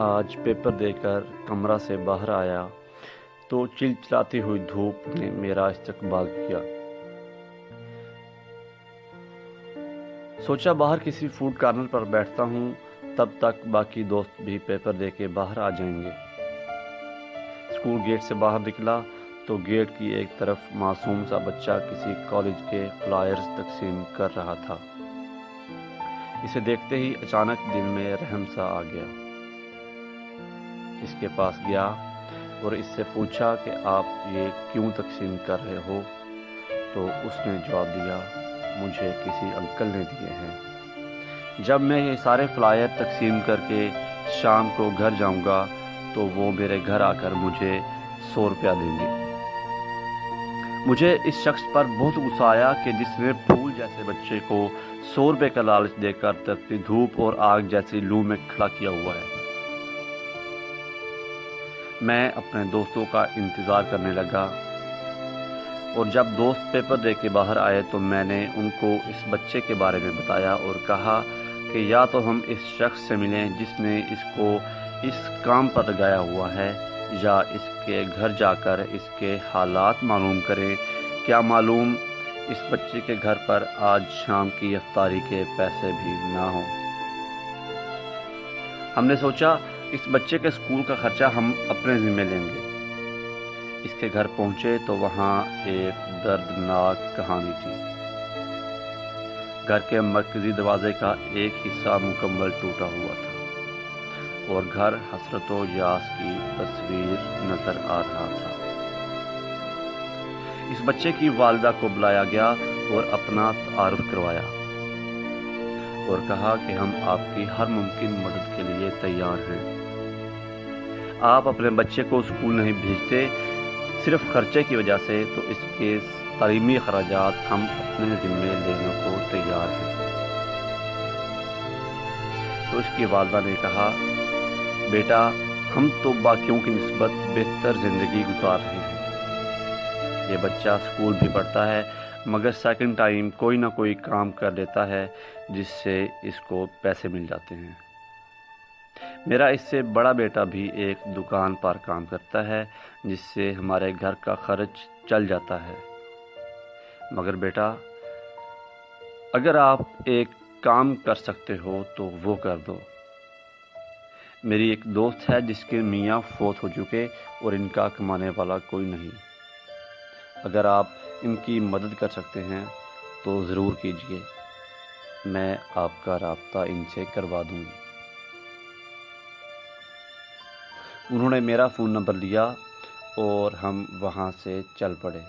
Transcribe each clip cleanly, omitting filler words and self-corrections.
آج پیپر دے کر کمرہ سے باہر آیا تو چلچلاتی ہوئی دھوپ نے میرا استقبال کیا۔ سوچا باہر کسی فوڈ کارنر پر بیٹھتا ہوں، تب تک باقی دوست بھی پیپر دے کے باہر آ جائیں گے۔ اسکول گیٹ سے باہر نکلا تو گیٹ کی ایک طرف معصوم سا بچہ کسی کالج کے فلائرز تقسیم کر رہا تھا۔ اسے دیکھتے ہی اچانک دل میں رحم سا آ گیا۔ اس کے پاس گیا اور اس سے پوچھا کہ آپ یہ کیوں تقسیم کر رہے ہو؟ تو اس نے جواب دیا، مجھے کسی انکل نے دیے ہیں۔ جب میں یہ سارے فلائر تقسیم کر کے شام کو گھر جاؤں گا تو وہ میرے گھر آ کر مجھے 100 روپیہ دیں گے۔ مجھے اس شخص پر بہت غصہ آیا کہ جس نے پھول جیسے بچے کو 100 روپے کا لالچ دے کر تپتی دھوپ اور آگ جیسی لو میں کھڑا کیا ہوا ہے۔ میں اپنے دوستوں کا انتظار کرنے لگا اور جب دوست پیپر دے کے باہر آئے تو میں نے ان کو اس بچے کے بارے میں بتایا اور کہا کہ یا تو ہم اس شخص سے ملیں جس نے اس کو اس کام پر لگایا ہوا ہے، یا اس کے گھر جا کر اس کے حالات معلوم کریں۔ کیا معلوم اس بچے کے گھر پر آج شام کی افطاری کے پیسے بھی نہ ہوں۔ ہم نے سوچا اس بچے کے اسکول کا خرچہ ہم اپنے ذمہ لیں گے۔ اس کے گھر پہنچے تو وہاں ایک دردناک کہانی تھی۔ گھر کے مرکزی دروازے کا ایک حصہ مکمل ٹوٹا ہوا تھا اور گھر حسرت و یاس کی تصویر نظر آ رہا تھا۔ اس بچے کی والدہ کو بلایا گیا اور اپنا تعارف کروایا اور کہا کہ ہم آپ کی ہر ممکن مدد کے لیے تیار ہیں۔ آپ اپنے بچے کو اسکول نہیں بھیجتے صرف خرچے کی وجہ سے، تو اس کے تعلیمی اخراجات ہم اپنے ذمے لینے کو تیار ہیں۔ تو اس کی والدہ نے کہا، بیٹا ہم تو باقیوں کی نسبت بہتر زندگی گزار رہے ہیں۔ یہ بچہ اسکول بھی پڑھتا ہے مگر سیکنڈ ٹائم کوئی نہ کوئی کام کر لیتا ہے جس سے اس کو پیسے مل جاتے ہیں۔ میرا اس سے بڑا بیٹا بھی ایک دکان پر کام کرتا ہے جس سے ہمارے گھر کا خرچ چل جاتا ہے۔ مگر بیٹا اگر آپ ایک کام کر سکتے ہو تو وہ کر دو۔ میری ایک دوست ہے جس کے میاں فوت ہو چکے اور ان کا کمانے والا کوئی نہیں۔ اگر آپ ان کی مدد کر سکتے ہیں تو ضرور کیجیے، میں آپ کا رابطہ ان سے کروا دوں گی۔ انہوں نے میرا فون نمبر لیا اور ہم وہاں سے چل پڑے۔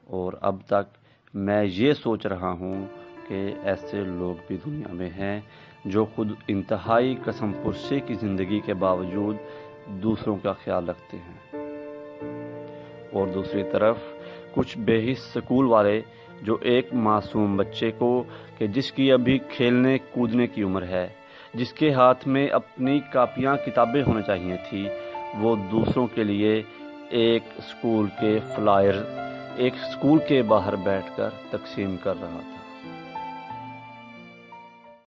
اور اب تک میں یہ سوچ رہا ہوں کہ ایسے لوگ بھی دنیا میں ہیں جو خود انتہائی قسم پرسی کی زندگی کے باوجود دوسروں کا خیال رکھتے ہیں، اور دوسری طرف کچھ بے حس سکول والے جو ایک معصوم بچے کو کہ جس کی ابھی کھیلنے کودنے کی عمر ہے، جس کے ہاتھ میں اپنی کاپیاں کتابیں ہونا چاہیے تھی، وہ دوسروں کے لیے ایک اسکول کے فلائر ایک اسکول کے باہر بیٹھ کر تقسیم کر رہا تھا۔